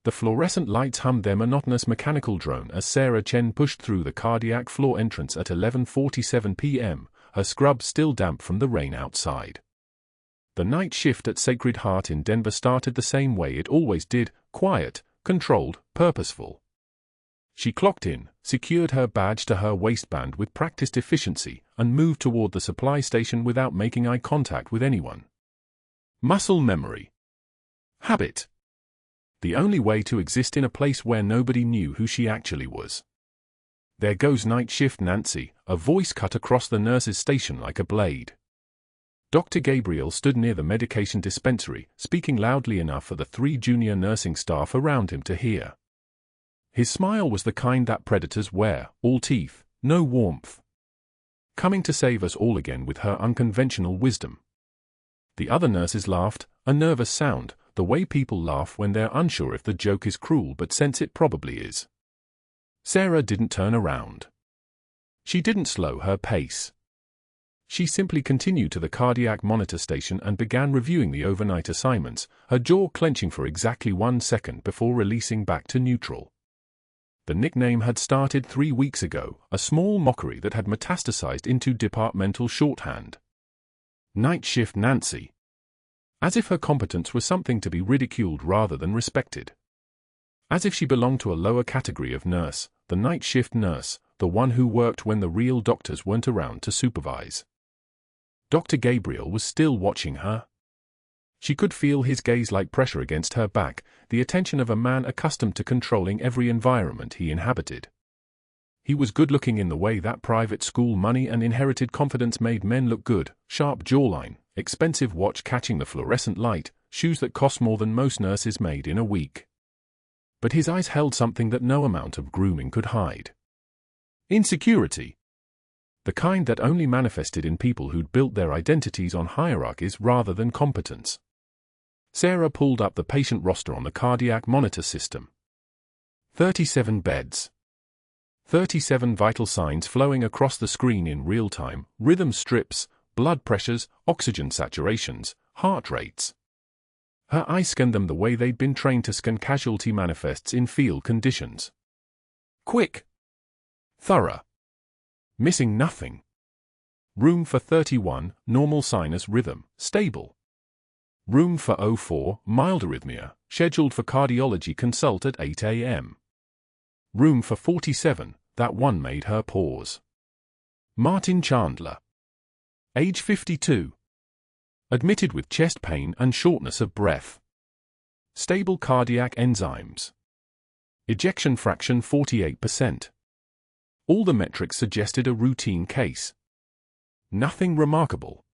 The fluorescent lights hummed their monotonous mechanical drone as Sarah Chen pushed through the cardiac floor entrance at 11:47 p.m., her scrubs still damp from the rain outside. The night shift at Sacred Heart in Denver started the same way it always did, quiet, controlled, purposeful. She clocked in, secured her badge to her waistband with practiced efficiency, and moved toward the supply station without making eye contact with anyone. Muscle memory. Habit. The only way to exist in a place where nobody knew who she actually was. "There goes night shift Nancy," a voice cut across the nurse's station like a blade. Dr. Gabriel stood near the medication dispensary, speaking loudly enough for the 3 junior nursing staff around him to hear. His smile was the kind that predators wear, all teeth, no warmth. Coming to save us all again with her unconventional wisdom. The other nurses laughed, a nervous sound, the way people laugh when they're unsure if the joke is cruel but sense it probably is. Sarah didn't turn around. She didn't slow her pace. She simply continued to the cardiac monitor station and began reviewing the overnight assignments, her jaw clenching for exactly 1 second before releasing back to neutral. The nickname had started 3 weeks ago, a small mockery that had metastasized into departmental shorthand. Night shift Nancy. As if her competence was something to be ridiculed rather than respected. As if she belonged to a lower category of nurse, the night shift nurse, the one who worked when the real doctors weren't around to supervise. Dr. Gabriel was still watching her. She could feel his gaze like pressure against her back, the attention of a man accustomed to controlling every environment he inhabited. He was good-looking in the way that private school money and inherited confidence made men look good, sharp jawline, expensive watch catching the fluorescent light, shoes that cost more than most nurses made in a week. But his eyes held something that no amount of grooming could hide. Insecurity. The kind that only manifested in people who'd built their identities on hierarchies rather than competence. Sarah pulled up the patient roster on the cardiac monitor system. 37 beds. 37 vital signs flowing across the screen in real time, rhythm strips, blood pressures, oxygen saturations, heart rates. Her eyes scanned them the way they'd been trained to scan casualty manifests in field conditions. Quick. Thorough. Missing nothing. Room for 31, normal sinus rhythm, stable. Room for 04, mild arrhythmia, scheduled for cardiology consult at 8 a.m. Room for 47, that one made her pause. Martin Chandler. Age 52. Admitted with chest pain and shortness of breath. Stable cardiac enzymes. Ejection fraction 48%. All the metrics suggested a routine case. Nothing remarkable.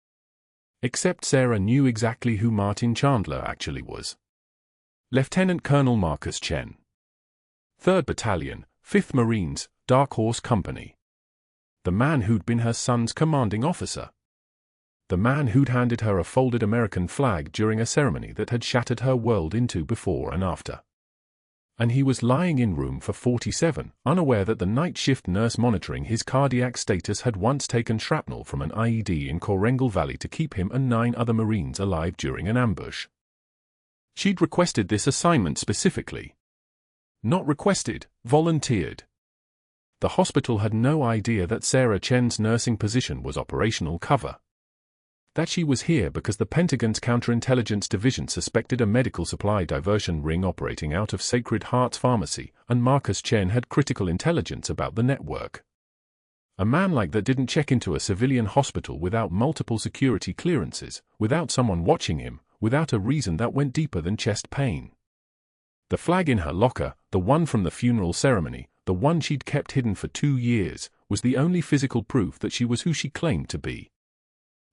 Except Sarah knew exactly who Martin Chandler actually was. Lieutenant Colonel Marcus Chen. 3rd Battalion, 5th Marines, Dark Horse Company. The man who'd been her son's commanding officer. The man who'd handed her a folded American flag during a ceremony that had shattered her world into before and after. And he was lying in room for 47, unaware that the night shift nurse monitoring his cardiac status had once taken shrapnel from an IED in Korengal Valley to keep him and 9 other Marines alive during an ambush. She'd requested this assignment specifically. Not requested, volunteered. The hospital had no idea that Sarah Chen's nursing position was operational cover. That she was here because the Pentagon's Counterintelligence Division suspected a medical supply diversion ring operating out of Sacred Heart's pharmacy, and Marcus Chen had critical intelligence about the network. A man like that didn't check into a civilian hospital without multiple security clearances, without someone watching him, without a reason that went deeper than chest pain. The flag in her locker, the one from the funeral ceremony, the one she'd kept hidden for 2 years, was the only physical proof that she was who she claimed to be.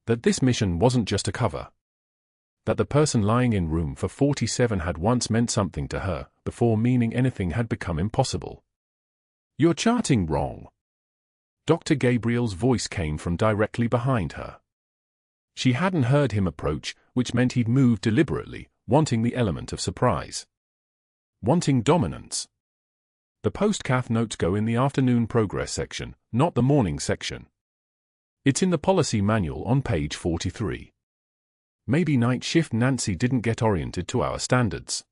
That this mission wasn't just a cover. That the person lying in room for 47 had once meant something to her, before meaning anything had become impossible. "You're charting wrong." Dr. Gabriel's voice came from directly behind her. She hadn't heard him approach, which meant he'd moved deliberately, wanting the element of surprise. Wanting dominance. The post-cath notes go in the afternoon progress section, not the morning section. It's in the policy manual on page 43. Maybe night shift Nancy didn't get oriented to our standards.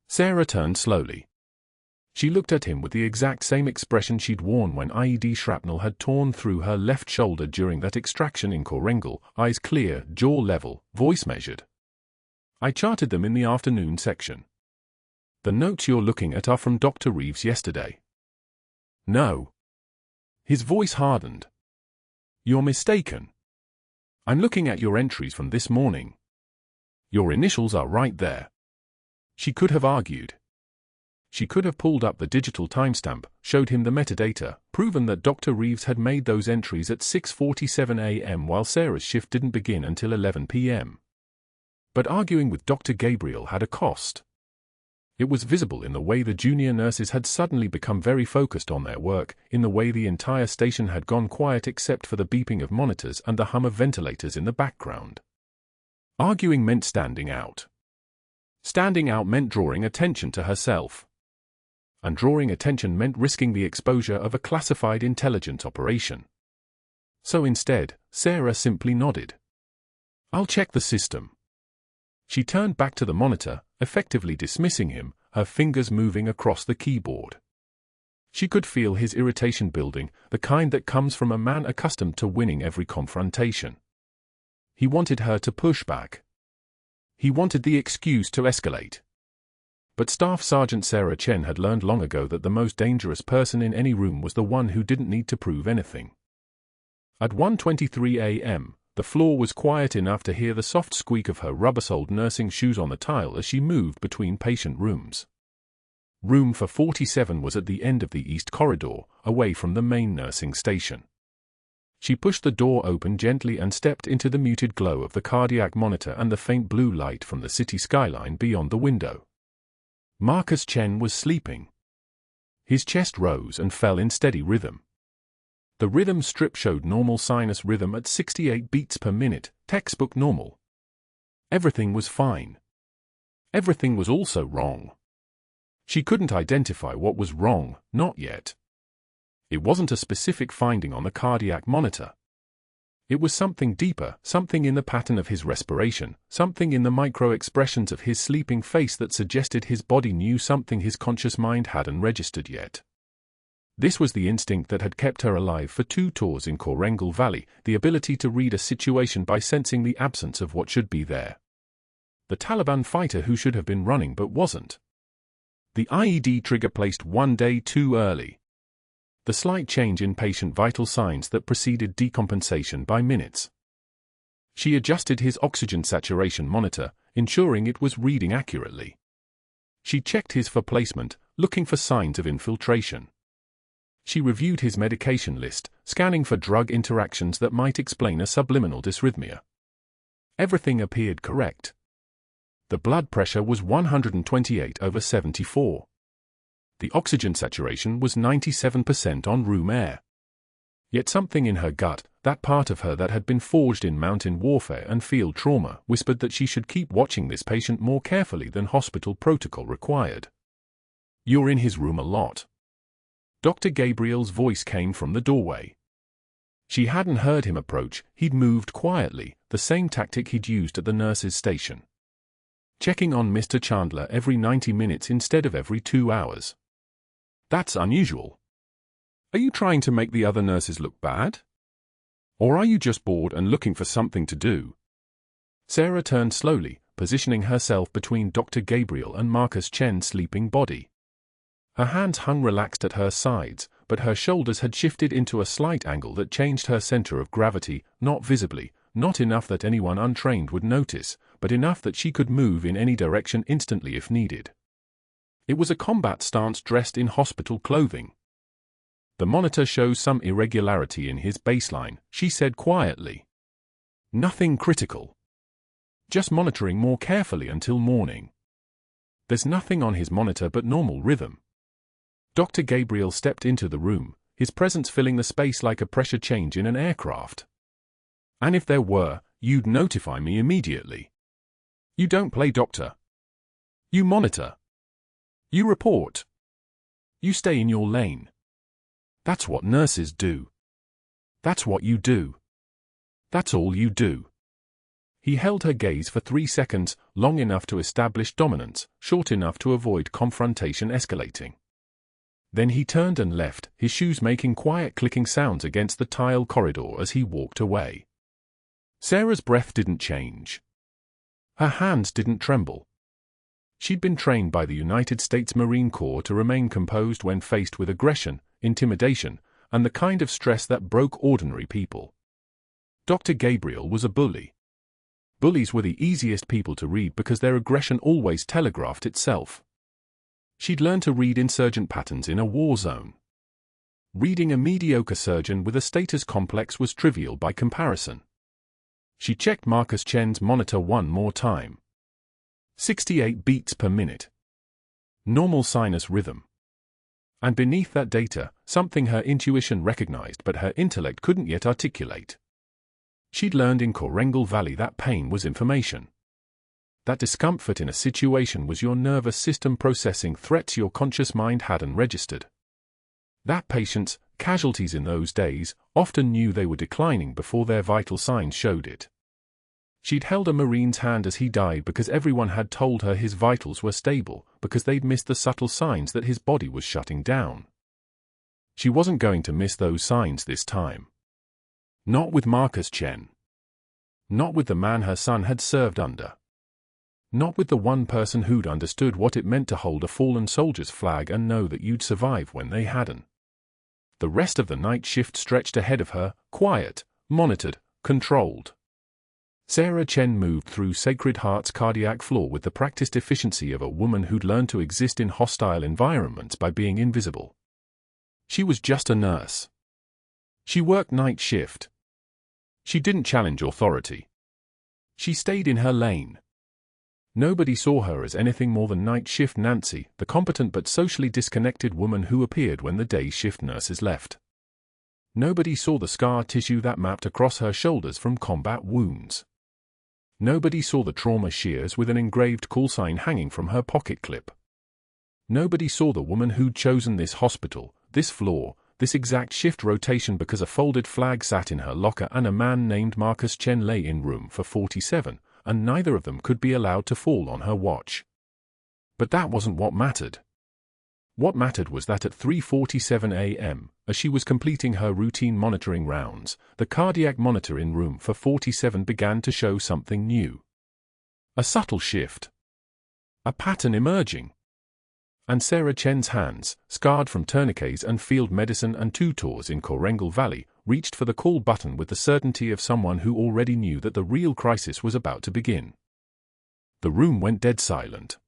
Sarah turned slowly. She looked at him with the exact same expression she'd worn when IED shrapnel had torn through her left shoulder during that extraction in Korengal, eyes clear, jaw level, voice measured. I charted them in the afternoon section. The notes you're looking at are from Dr. Reeves yesterday. No. His voice hardened. You're mistaken. I'm looking at your entries from this morning. Your initials are right there. She could have argued. She could have pulled up the digital timestamp, showed him the metadata, proven that Dr. Reeves had made those entries at 6:47 a.m. while Sarah's shift didn't begin until 11 p.m. But arguing with Dr. Gabriel had a cost. It was visible in the way the junior nurses had suddenly become very focused on their work, in the way the entire station had gone quiet except for the beeping of monitors and the hum of ventilators in the background. Arguing meant standing out. Standing out meant drawing attention to herself. And drawing attention meant risking the exposure of a classified intelligence operation. So instead, Sarah simply nodded. I'll check the system. She turned back to the monitor, effectively dismissing him, her fingers moving across the keyboard. She could feel his irritation building, the kind that comes from a man accustomed to winning every confrontation. He wanted her to push back. He wanted the excuse to escalate. But Staff Sergeant Sarah Chen had learned long ago that the most dangerous person in any room was the one who didn't need to prove anything. At 1:23 a.m., the floor was quiet enough to hear the soft squeak of her rubber-soled nursing shoes on the tile as she moved between patient rooms. Room for 47 was at the end of the east corridor, away from the main nursing station. She pushed the door open gently and stepped into the muted glow of the cardiac monitor and the faint blue light from the city skyline beyond the window. Marcus Chen was sleeping. His chest rose and fell in steady rhythm. The rhythm strip showed normal sinus rhythm at 68 beats per minute, textbook normal. Everything was fine. Everything was also wrong. She couldn't identify what was wrong, not yet. It wasn't a specific finding on the cardiac monitor. It was something deeper, something in the pattern of his respiration, something in the micro-expressions of his sleeping face that suggested his body knew something his conscious mind hadn't registered yet. This was the instinct that had kept her alive for 2 tours in Korengal Valley, the ability to read a situation by sensing the absence of what should be there. The Taliban fighter who should have been running but wasn't. The IED trigger placed 1 day too early. The slight change in patient vital signs that preceded decompensation by minutes. She adjusted his oxygen saturation monitor, ensuring it was reading accurately. She checked his for placement, looking for signs of infiltration. She reviewed his medication list, scanning for drug interactions that might explain a subliminal dysrhythmia. Everything appeared correct. The blood pressure was 128/74. The oxygen saturation was 97% on room air. Yet something in her gut, that part of her that had been forged in mountain warfare and field trauma, whispered that she should keep watching this patient more carefully than hospital protocol required. You're in his room a lot. Dr. Gabriel's voice came from the doorway. She hadn't heard him approach, he'd moved quietly, the same tactic he'd used at the nurse's station. Checking on Mr. Chandler every 90 minutes instead of every 2 hours. That's unusual. Are you trying to make the other nurses look bad? Or are you just bored and looking for something to do? Sarah turned slowly, positioning herself between Dr. Gabriel and Marcus Chen's sleeping body. Her hands hung relaxed at her sides, but her shoulders had shifted into a slight angle that changed her center of gravity, not visibly, not enough that anyone untrained would notice, but enough that she could move in any direction instantly if needed. It was a combat stance dressed in hospital clothing. The monitor shows some irregularity in his baseline, she said quietly. Nothing critical. Just monitoring more carefully until morning. There's nothing on his monitor but normal rhythm. Dr. Gabriel stepped into the room, his presence filling the space like a pressure change in an aircraft. And if there were, you'd notify me immediately. You don't play doctor. You monitor. You report. You stay in your lane. That's what nurses do. That's what you do. That's all you do. He held her gaze for 3 seconds, long enough to establish dominance, short enough to avoid confrontation escalating. Then he turned and left, his shoes making quiet clicking sounds against the tile corridor as he walked away. Sarah's breath didn't change. Her hands didn't tremble. She'd been trained by the United States Marine Corps to remain composed when faced with aggression, intimidation, and the kind of stress that broke ordinary people. Dr. Gabriel was a bully. Bullies were the easiest people to read because their aggression always telegraphed itself. She'd learned to read insurgent patterns in a war zone. Reading a mediocre surgeon with a status complex was trivial by comparison. She checked Marcus Chen's monitor one more time. 68 beats per minute. Normal sinus rhythm. And beneath that data, something her intuition recognized but her intellect couldn't yet articulate. She'd learned in Korengal Valley that pain was information. That discomfort in a situation was your nervous system processing threats your conscious mind hadn't registered. That patients, casualties in those days, often knew they were declining before their vital signs showed it. She'd held a Marine's hand as he died because everyone had told her his vitals were stable, because they'd missed the subtle signs that his body was shutting down. She wasn't going to miss those signs this time. Not with Marcus Chen. Not with the man her son had served under. Not with the one person who'd understood what it meant to hold a fallen soldier's flag and know that you'd survive when they hadn't. The rest of the night shift stretched ahead of her, quiet, monitored, controlled. Sarah Chen moved through Sacred Heart's cardiac floor with the practiced efficiency of a woman who'd learned to exist in hostile environments by being invisible. She was just a nurse. She worked night shift. She didn't challenge authority. She stayed in her lane. Nobody saw her as anything more than night shift Nancy, the competent but socially disconnected woman who appeared when the day shift nurses left. Nobody saw the scar tissue that mapped across her shoulders from combat wounds. Nobody saw the trauma shears with an engraved call sign hanging from her pocket clip. Nobody saw the woman who'd chosen this hospital, this floor, this exact shift rotation because a folded flag sat in her locker and a man named Marcus Chen lay in room for 47, and neither of them could be allowed to fall on her watch. But that wasn't what mattered. What mattered was that at 3:47 a.m., as she was completing her routine monitoring rounds, the cardiac monitor in room for 47 began to show something new. A subtle shift. A pattern emerging. And Sarah Chen's hands, scarred from tourniquets and field medicine and 2 tours in Korengal Valley, reached for the call button with the certainty of someone who already knew that the real crisis was about to begin. The room went dead silent.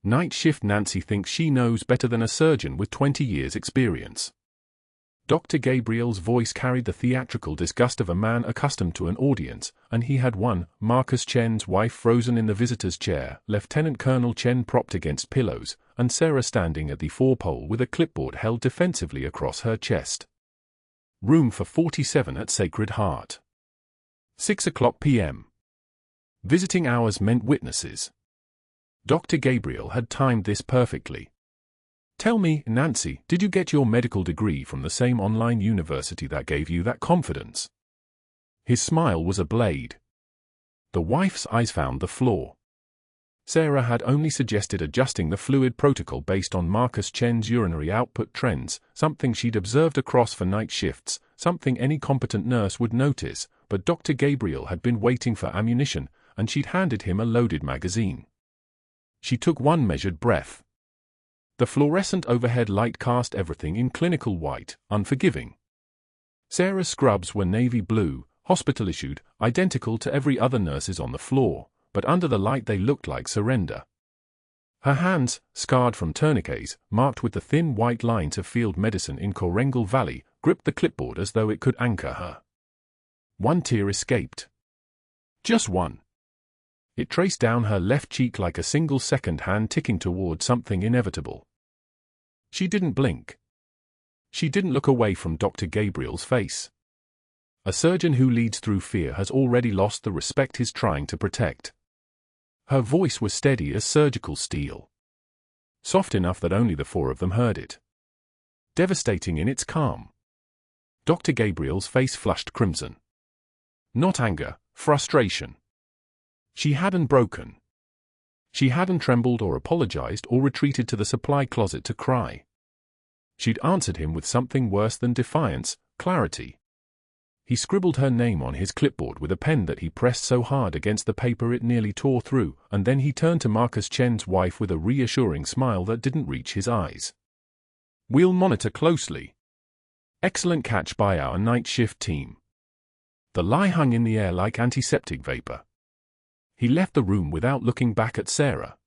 Night shift Nancy thinks she knows better than a surgeon with 20 years' experience. Dr. Gabriel's voice carried the theatrical disgust of a man accustomed to an audience, and he had one, Marcus Chen's wife frozen in the visitor's chair, Lieutenant Colonel Chen propped against pillows, and Sarah standing at the four-pole with a clipboard held defensively across her chest. Room for 47 at Sacred Heart. 6:00 p.m. Visiting hours meant witnesses. Dr. Gabriel had timed this perfectly. Tell me, Nancy, did you get your medical degree from the same online university that gave you that confidence? His smile was a blade. The wife's eyes found the floor. Sarah had only suggested adjusting the fluid protocol based on Marcus Chen's urinary output trends, something she'd observed across for night shifts, something any competent nurse would notice, but Dr. Gabriel had been waiting for ammunition, and she'd handed him a loaded magazine. She took one measured breath. The fluorescent overhead light cast everything in clinical white, unforgiving. Sarah's scrubs were navy blue, hospital-issued, identical to every other nurse's on the floor, but under the light they looked like surrender. Her hands, scarred from tourniquets, marked with the thin white lines of field medicine in Korengal Valley, gripped the clipboard as though it could anchor her. One tear escaped. Just one. It traced down her left cheek like a single-second hand ticking toward something inevitable. She didn't blink. She didn't look away from Dr. Gabriel's face. A surgeon who leads through fear has already lost the respect he's trying to protect. Her voice was steady as surgical steel. Soft enough that only the 4 of them heard it. Devastating in its calm. Dr. Gabriel's face flushed crimson. Not anger, frustration. She hadn't broken. She hadn't trembled or apologized or retreated to the supply closet to cry. She'd answered him with something worse than defiance, clarity. He scribbled her name on his clipboard with a pen that he pressed so hard against the paper it nearly tore through, and then he turned to Marcus Chen's wife with a reassuring smile that didn't reach his eyes. "We'll monitor closely. Excellent catch by our night shift team." The lie hung in the air like antiseptic vapor. He left the room without looking back at Sarah.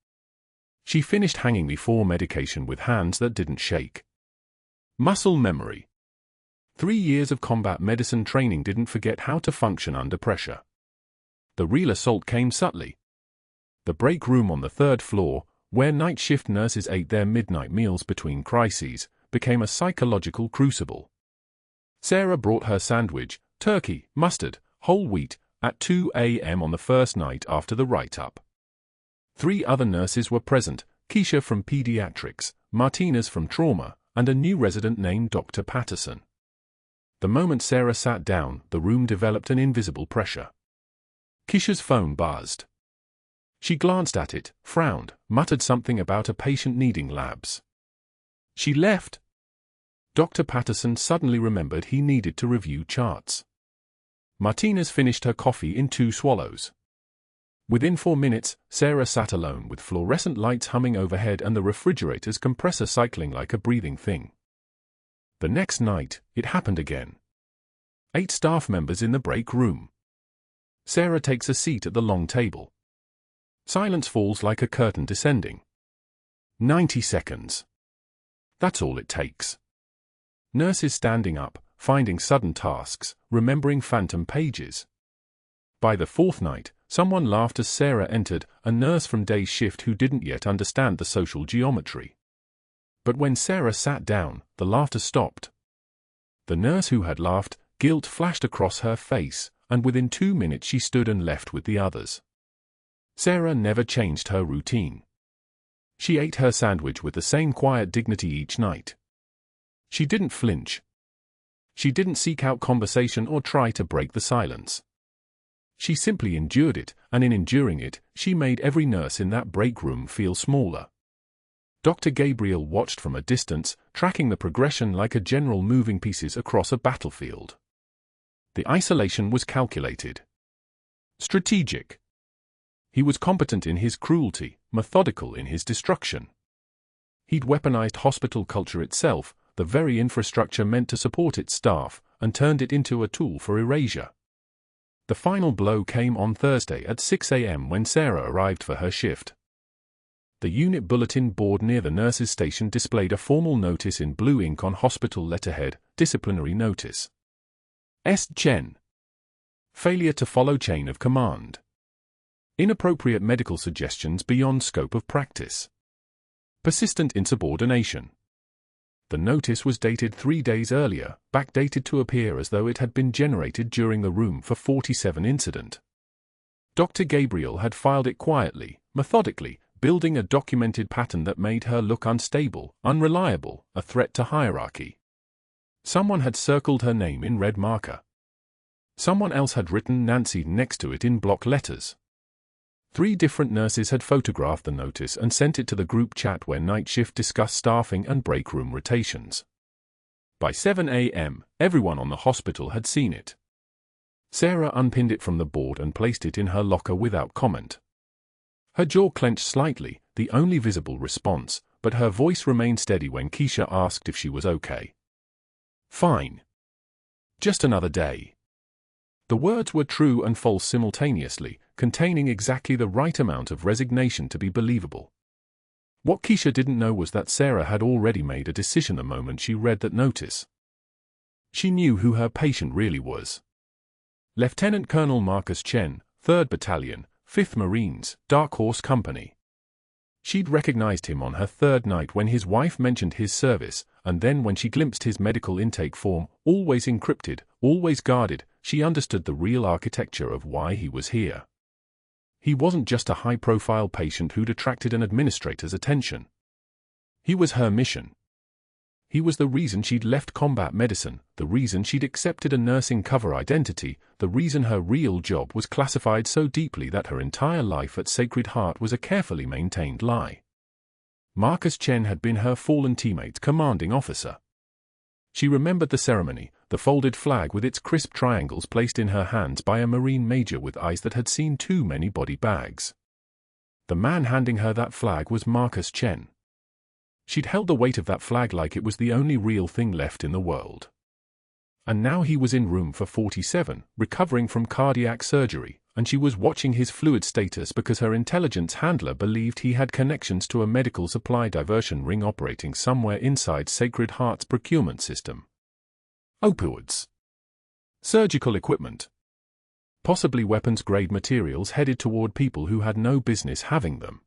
She finished hanging before medication with hands that didn't shake. Muscle memory. 3 years of combat medicine training didn't forget how to function under pressure. The real assault came subtly. The break room on the 3rd floor, where night shift nurses ate their midnight meals between crises, became a psychological crucible. Sarah brought her sandwich, turkey, mustard, whole wheat, at 2 a.m. on the first night after the write-up. 3 other nurses were present, Keisha from pediatrics, Martinez from trauma, and a new resident named Dr. Patterson. The moment Sarah sat down, the room developed an invisible pressure. Keisha's phone buzzed. She glanced at it, frowned, muttered something about a patient needing labs. She left. Dr. Patterson suddenly remembered he needed to review charts. Martinez finished her coffee in 2 swallows. Within 4 minutes, Sarah sat alone with fluorescent lights humming overhead and the refrigerator's compressor cycling like a breathing thing. The next night, it happened again. 8 staff members in the break room. Sarah takes a seat at the long table. Silence falls like a curtain descending. 90 seconds. That's all it takes. Nurses standing up, finding sudden tasks, remembering phantom pages. By the 4th night, someone laughed as Sarah entered, a nurse from day shift who didn't yet understand the social geometry. But when Sarah sat down, the laughter stopped. The nurse who had laughed, guilt flashed across her face, and within 2 minutes she stood and left with the others. Sarah never changed her routine. She ate her sandwich with the same quiet dignity each night. She didn't flinch. She didn't seek out conversation or try to break the silence. She simply endured it, and in enduring it, she made every nurse in that break room feel smaller. Dr. Gabriel watched from a distance, tracking the progression like a general moving pieces across a battlefield. The isolation was calculated. Strategic. He was competent in his cruelty, methodical in his destruction. He'd weaponized hospital culture itself, the very infrastructure meant to support its staff, and turned it into a tool for erasure. The final blow came on Thursday at 6 a.m. when Sarah arrived for her shift. The unit bulletin board near the nurses' station displayed a formal notice in blue ink on hospital letterhead, disciplinary notice. S. Chen. Failure to follow chain of command. Inappropriate medical suggestions beyond scope of practice. Persistent insubordination. The notice was dated 3 days earlier, backdated to appear as though it had been generated during the Room for 47 incident. Dr. Gabriel had filed it quietly, methodically, building a documented pattern that made her look unstable, unreliable, a threat to hierarchy. Someone had circled her name in red marker. Someone else had written Nancy next to it in block letters. 3 different nurses had photographed the notice and sent it to the group chat where night shift discussed staffing and break room rotations. By 7 a.m., everyone on the hospital had seen it. Sarah unpinned it from the board and placed it in her locker without comment. Her jaw clenched slightly, the only visible response, but her voice remained steady when Keisha asked if she was okay. Fine. Just another day. The words were true and false simultaneously, containing exactly the right amount of resignation to be believable. What Keisha didn't know was that Sarah had already made a decision the moment she read that notice. She knew who her patient really was. Lieutenant Colonel Marcus Chen, 3rd Battalion, 5th Marines, Dark Horse Company. She'd recognized him on her 3rd night when his wife mentioned his service, and then when she glimpsed his medical intake form, always encrypted, always guarded, she understood the real architecture of why he was here. He wasn't just a high-profile patient who'd attracted an administrator's attention. He was her mission. He was the reason she'd left combat medicine, the reason she'd accepted a nursing cover identity, the reason her real job was classified so deeply that her entire life at Sacred Heart was a carefully maintained lie. Marcus Chen had been her fallen teammate's commanding officer. She remembered the ceremony, the folded flag with its crisp triangles placed in her hands by a Marine major with eyes that had seen too many body bags. The man handing her that flag was Marcus Chen. She'd held the weight of that flag like it was the only real thing left in the world. And now he was in room for 47, recovering from cardiac surgery, and she was watching his fluid status because her intelligence handler believed he had connections to a medical supply diversion ring operating somewhere inside Sacred Heart's procurement system. Opioids. Surgical equipment. Possibly weapons-grade materials headed toward people who had no business having them.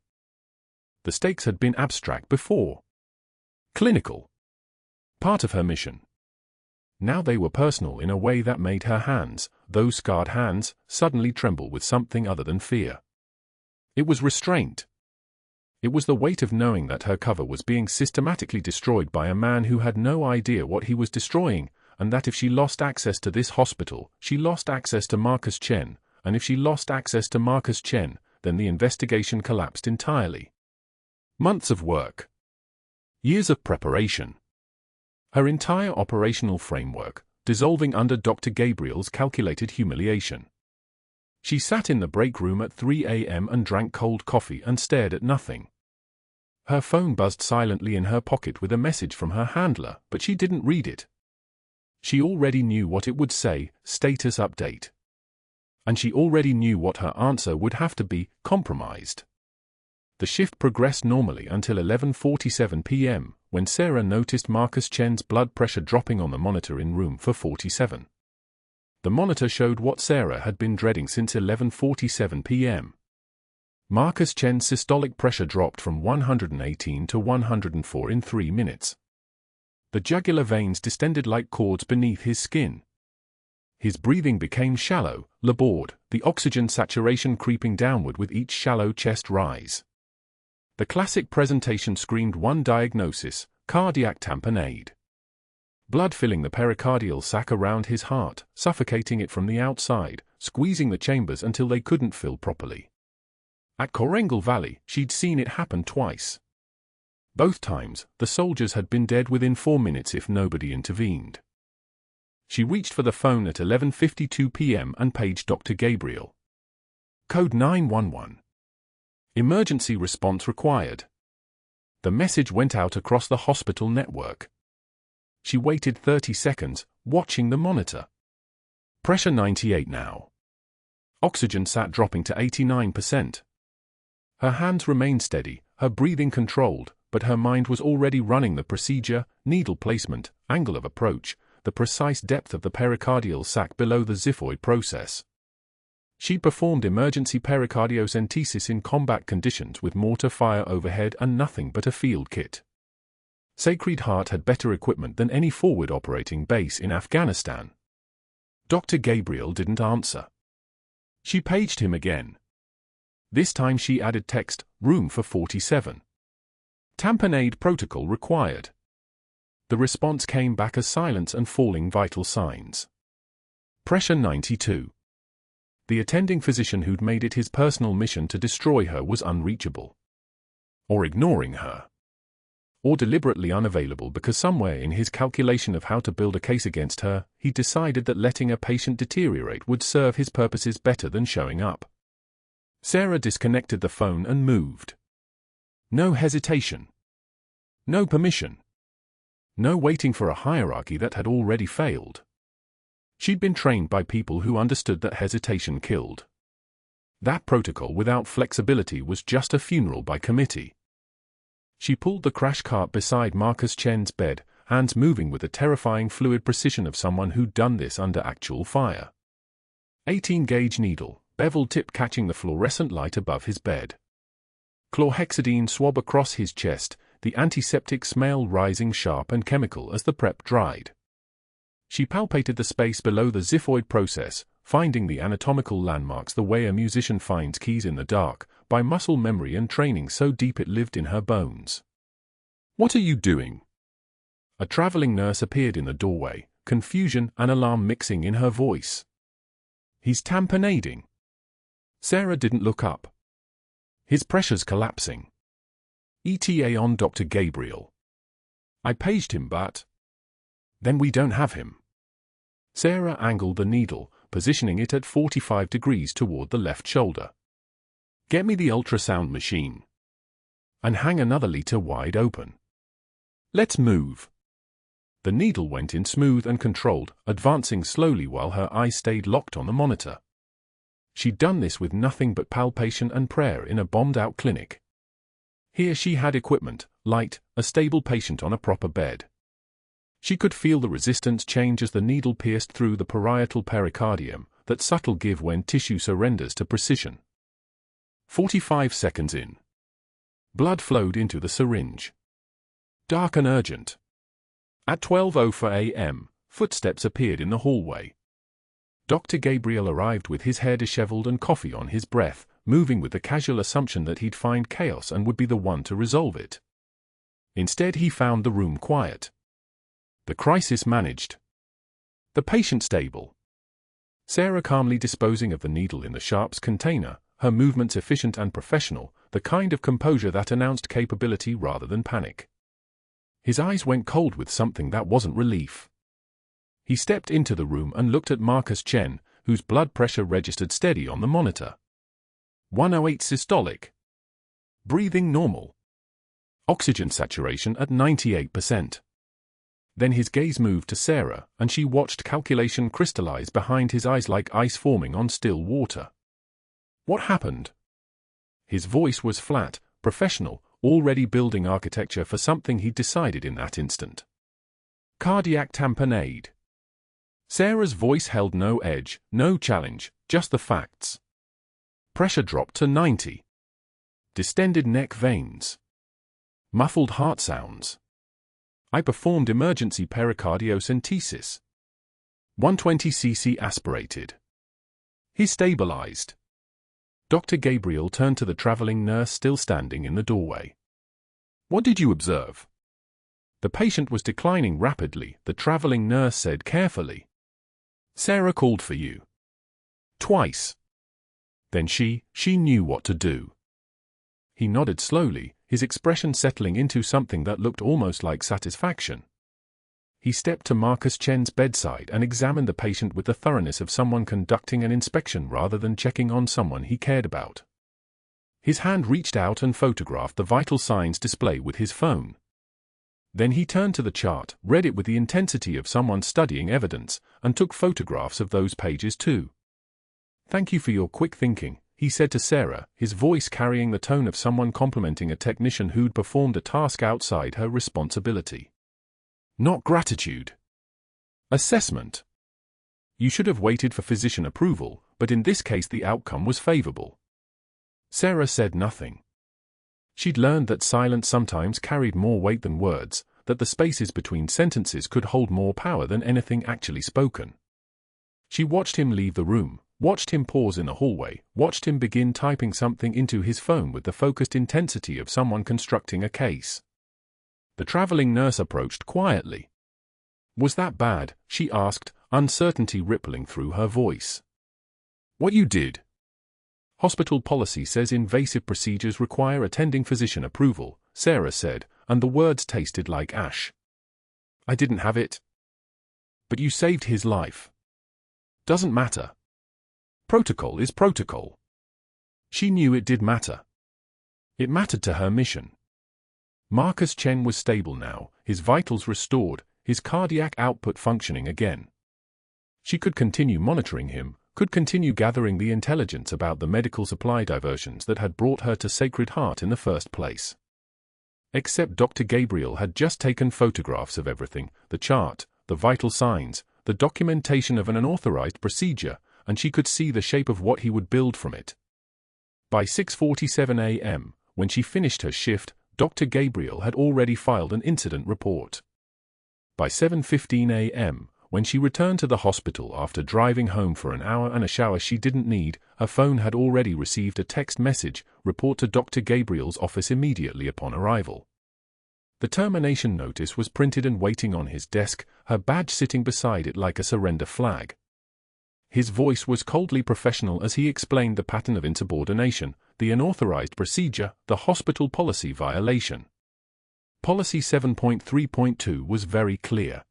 The stakes had been abstract before. Clinical. Part of her mission. Now they were personal in a way that made her hands, those scarred hands, suddenly tremble with something other than fear. It was restraint. It was the weight of knowing that her cover was being systematically destroyed by a man who had no idea what he was destroying, and that if she lost access to this hospital, she lost access to Marcus Chen, and if she lost access to Marcus Chen, then the investigation collapsed entirely. Months of work. Years of preparation. Her entire operational framework, dissolving under Dr. Gabriel's calculated humiliation. She sat in the break room at 3 a.m. and drank cold coffee and stared at nothing. Her phone buzzed silently in her pocket with a message from her handler, but she didn't read it. She already knew what it would say, status update. And she already knew what her answer would have to be, compromised. The shift progressed normally until 11:47 p.m., when Sarah noticed Marcus Chen's blood pressure dropping on the monitor in room for 47. The monitor showed what Sarah had been dreading since 11:47 p.m. Marcus Chen's systolic pressure dropped from 118 to 104 in 3 minutes. The jugular veins distended like cords beneath his skin. His breathing became shallow, labored, the oxygen saturation creeping downward with each shallow chest rise. The classic presentation screamed one diagnosis: cardiac tamponade. Blood filling the pericardial sac around his heart, suffocating it from the outside, squeezing the chambers until they couldn't fill properly. At Korengal Valley, she'd seen it happen twice. Both times, the soldiers had been dead within 4 minutes if nobody intervened. She reached for the phone at 11:52 p.m. and paged Dr. Gabriel. Code 911. Emergency response required. The message went out across the hospital network. She waited 30 seconds, watching the monitor. Pressure 98 now. Oxygen sat dropping to 89%. Her hands remained steady, her breathing controlled, but her mind was already running the procedure, needle placement, angle of approach, the precise depth of the pericardial sac below the xiphoid process. She performed emergency pericardiocentesis in combat conditions with mortar fire overhead and nothing but a field kit. Sacred Heart had better equipment than any forward operating base in Afghanistan. Dr. Gabriel didn't answer. She paged him again. This time she added text, room for 47. Tamponade protocol required. The response came back as silence and falling vital signs. Pressure 92. The attending physician who'd made it his personal mission to destroy her was unreachable. Or ignoring her. Or deliberately unavailable because somewhere in his calculation of how to build a case against her, he decided that letting a patient deteriorate would serve his purposes better than showing up. Sarah disconnected the phone and moved. No hesitation. No permission. No waiting for a hierarchy that had already failed. She'd been trained by people who understood that hesitation killed. That protocol without flexibility was just a funeral by committee. She pulled the crash cart beside Marcus Chen's bed, hands moving with the terrifying fluid precision of someone who'd done this under actual fire. 18-gauge needle, bevel tip catching the fluorescent light above his bed. Chlorhexidine swab across his chest, the antiseptic smell rising sharp and chemical as the prep dried. She palpated the space below the xiphoid process, finding the anatomical landmarks the way a musician finds keys in the dark, by muscle memory and training so deep it lived in her bones. "What are you doing?" A traveling nurse appeared in the doorway, confusion and alarm mixing in her voice. "He's tamponading." Sarah didn't look up. "His pressure's collapsing." "ETA on Dr. Gabriel." "I paged him but—" "Then we don't have him." Sarah angled the needle, positioning it at 45 degrees toward the left shoulder. "Get me the ultrasound machine. And hang another liter wide open. Let's move." The needle went in smooth and controlled, advancing slowly while her eyes stayed locked on the monitor. She'd done this with nothing but palpation and prayer in a bombed-out clinic. Here she had equipment, light, a stable patient on a proper bed. She could feel the resistance change as the needle pierced through the parietal pericardium, that subtle give when tissue surrenders to precision. 45 seconds in. Blood flowed into the syringe. Dark and urgent. At 12:04 a.m., footsteps appeared in the hallway. Dr. Gabriel arrived with his hair disheveled and coffee on his breath, moving with the casual assumption that he'd find chaos and would be the one to resolve it. Instead, he found the room quiet. The crisis managed. The patient stable. Sarah calmly disposing of the needle in the sharps container, her movements efficient and professional, the kind of composure that announced capability rather than panic. His eyes went cold with something that wasn't relief. He stepped into the room and looked at Marcus Chen, whose blood pressure registered steady on the monitor. 108 systolic. Breathing normal. Oxygen saturation at 98%. Then his gaze moved to Sarah, and she watched calculation crystallize behind his eyes like ice forming on still water. "What happened?" His voice was flat, professional, already building architecture for something he'd decided in that instant. "Cardiac tamponade." Sarah's voice held no edge, no challenge, just the facts. Pressure dropped to 90. Distended neck veins. Muffled heart sounds. "I performed emergency pericardiocentesis. 120 cc aspirated. He's stabilized." Dr. Gabriel turned to the traveling nurse still standing in the doorway. "What did you observe?" "The patient was declining rapidly," the traveling nurse said carefully. "Sarah called for you. Twice. Then she knew what to do." He nodded slowly, his expression settling into something that looked almost like satisfaction. He stepped to Marcus Chen's bedside and examined the patient with the thoroughness of someone conducting an inspection rather than checking on someone he cared about. His hand reached out and photographed the vital signs display with his phone. Then he turned to the chart, read it with the intensity of someone studying evidence, and took photographs of those pages too. "Thank you for your quick thinking," he said to Sarah, his voice carrying the tone of someone complimenting a technician who'd performed a task outside her responsibility. "Not gratitude. Assessment. You should have waited for physician approval, but in this case the outcome was favorable." Sarah said nothing. She'd learned that silence sometimes carried more weight than words, that the spaces between sentences could hold more power than anything actually spoken. She watched him leave the room, watched him pause in the hallway, watched him begin typing something into his phone with the focused intensity of someone constructing a case. The traveling nurse approached quietly. "Was that bad?" she asked, uncertainty rippling through her voice. "What you did?" "Hospital policy says invasive procedures require attending physician approval," Sarah said, and the words tasted like ash. "I didn't have it." "But you saved his life." "Doesn't matter. Protocol is protocol." She knew it did matter. It mattered to her mission. Marcus Chen was stable now, his vitals restored, his cardiac output functioning again. She could continue monitoring him, could continue gathering the intelligence about the medical supply diversions that had brought her to Sacred Heart in the first place. Except Dr. Gabriel had just taken photographs of everything, the chart, the vital signs, the documentation of an unauthorized procedure, and she could see the shape of what he would build from it. By 6:47 a.m., when she finished her shift, Dr. Gabriel had already filed an incident report. By 7:15 a.m., when she returned to the hospital after driving home for an hour and a shower she didn't need, her phone had already received a text message, "Report to Dr. Gabriel's office immediately upon arrival." The termination notice was printed and waiting on his desk, her badge sitting beside it like a surrender flag. His voice was coldly professional as he explained the pattern of insubordination, the unauthorized procedure, the hospital policy violation. Policy 7.3.2 was very clear.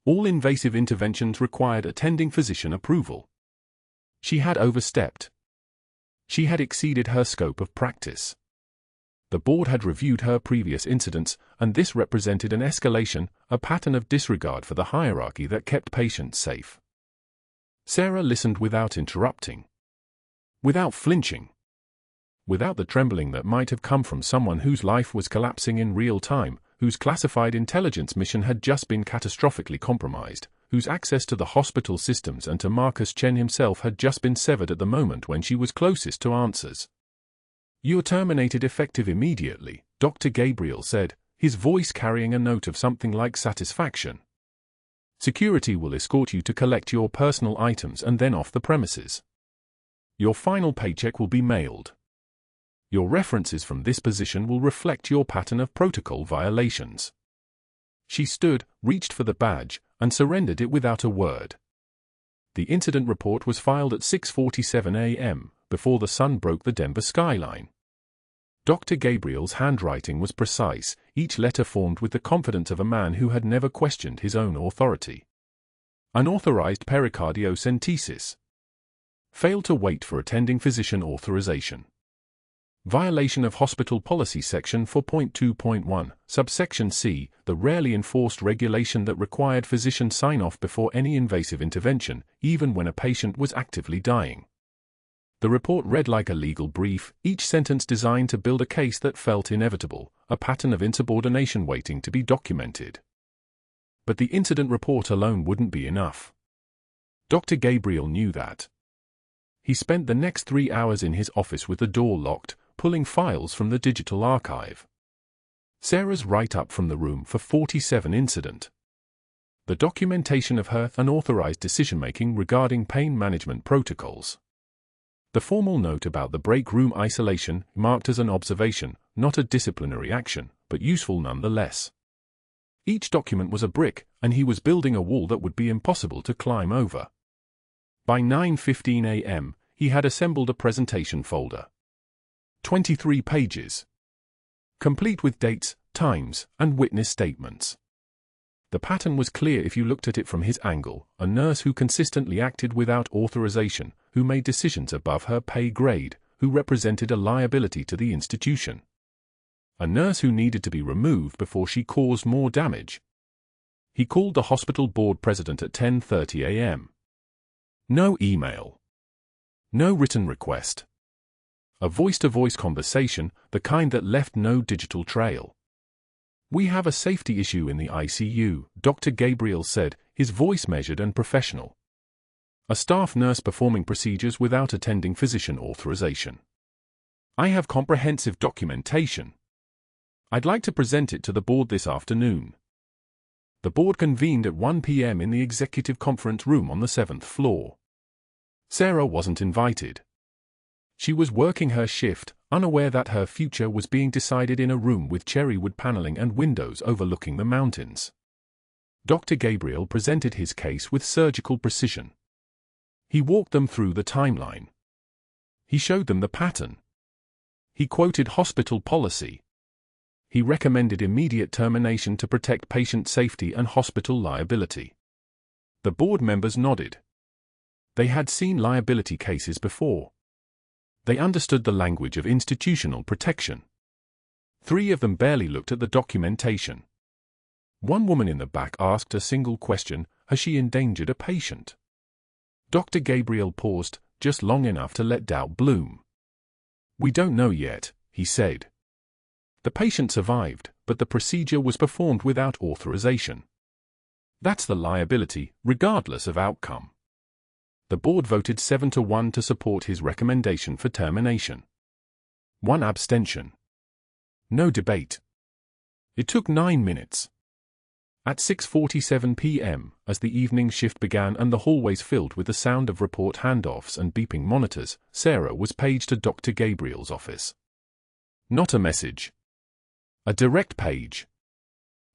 All invasive interventions required attending physician approval. She had overstepped. She had exceeded her scope of practice. The board had reviewed her previous incidents, and this represented an escalation, a pattern of disregard for the hierarchy that kept patients safe. Sarah listened without interrupting. Without flinching. Without the trembling that might have come from someone whose life was collapsing in real time, whose classified intelligence mission had just been catastrophically compromised, whose access to the hospital systems and to Marcus Chen himself had just been severed at the moment when she was closest to answers. "You're terminated effective immediately," Dr. Gabriel said, his voice carrying a note of something like satisfaction. "Security will escort you to collect your personal items and then off the premises. Your final paycheck will be mailed. Your references from this position will reflect your pattern of protocol violations." She stood, reached for the badge, and surrendered it without a word. The incident report was filed at 6:47 a.m., before the sun broke the Denver skyline. Dr. Gabriel's handwriting was precise, each letter formed with the confidence of a man who had never questioned his own authority. Unauthorized pericardiocentesis. Failed to wait for attending physician authorization. Violation of Hospital Policy Section 4.2.1, subsection C, the rarely enforced regulation that required physician sign-off before any invasive intervention, even when a patient was actively dying. The report read like a legal brief, each sentence designed to build a case that felt inevitable, a pattern of insubordination waiting to be documented. But the incident report alone wouldn't be enough. Dr. Gabriel knew that. He spent the next 3 hours in his office with the door locked, pulling files from the digital archive. Sarah's write-up from the room for 47 incident. The documentation of her unauthorized decision-making regarding pain management protocols. The formal note about the break room isolation, marked as an observation, not a disciplinary action, but useful nonetheless. Each document was a brick, and he was building a wall that would be impossible to climb over. By 9:15 a.m., he had assembled a presentation folder. 23 pages. Complete with dates, times, and witness statements. The pattern was clear if you looked at it from his angle, a nurse who consistently acted without authorization, who made decisions above her pay grade, who represented a liability to the institution. A nurse who needed to be removed before she caused more damage. He called the hospital board president at 10:30 a.m. No email. No written request. A voice-to-voice conversation, the kind that left no digital trail. "We have a safety issue in the ICU," Dr. Gabriel said, his voice measured and professional. "A staff nurse performing procedures without attending physician authorization. I have comprehensive documentation. I'd like to present it to the board this afternoon." The board convened at 1 p.m. in the executive conference room on the 7th floor. Sarah wasn't invited. She was working her shift, unaware that her future was being decided in a room with cherrywood paneling and windows overlooking the mountains. Dr. Gabriel presented his case with surgical precision. He walked them through the timeline. He showed them the pattern. He quoted hospital policy. He recommended immediate termination to protect patient safety and hospital liability. The board members nodded. They had seen liability cases before. They understood the language of institutional protection. 3 of them barely looked at the documentation. One woman in the back asked a single question: has she endangered a patient? Dr. Gabriel paused, just long enough to let doubt bloom. "We don't know yet," he said. "The patient survived, but the procedure was performed without authorization. That's the liability, regardless of outcome." The board voted 7-1 to support his recommendation for termination. 1 abstention. No debate. It took 9 minutes. At 6:47 p.m., as the evening shift began and the hallways filled with the sound of report handoffs and beeping monitors, Sarah was paged to Dr. Gabriel's office. Not a message. A direct page.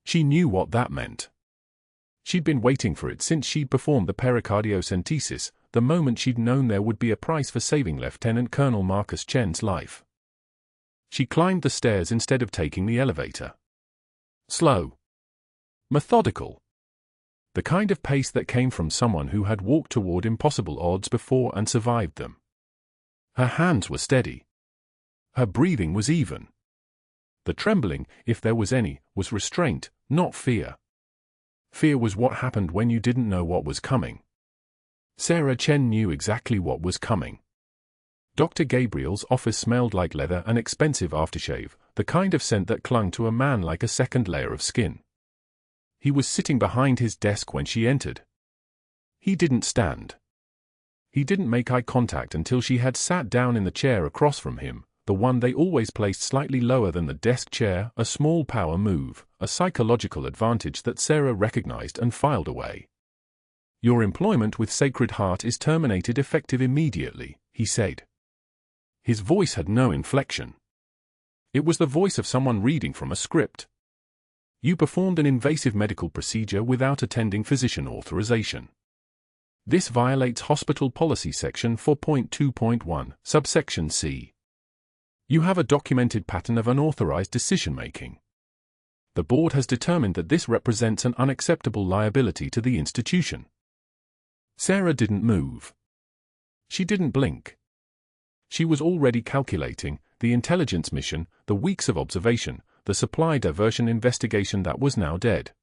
She knew what that meant. She'd been waiting for it since she'd performed the pericardiocentesis, the moment she'd known there would be a price for saving Lieutenant Colonel Marcus Chen's life. She climbed the stairs instead of taking the elevator. Slow. Methodical. The kind of pace that came from someone who had walked toward impossible odds before and survived them. Her hands were steady. Her breathing was even. The trembling, if there was any, was restraint, not fear. Fear was what happened when you didn't know what was coming. Sarah Chen knew exactly what was coming. Dr. Gabriel's office smelled like leather and expensive aftershave, the kind of scent that clung to a man like a second layer of skin. He was sitting behind his desk when she entered. He didn't stand. He didn't make eye contact until she had sat down in the chair across from him, the one they always placed slightly lower than the desk chair, a small power move, a psychological advantage that Sarah recognized and filed away. "Your employment with Sacred Heart is terminated effective immediately," he said. His voice had no inflection. It was the voice of someone reading from a script. "You performed an invasive medical procedure without attending physician authorization. This violates Hospital Policy Section 4.2.1, subsection C. You have a documented pattern of unauthorized decision-making. The board has determined that this represents an unacceptable liability to the institution." Sarah didn't move. She didn't blink. She was already calculating the intelligence mission, the weeks of observation, the supply diversion investigation that was now dead.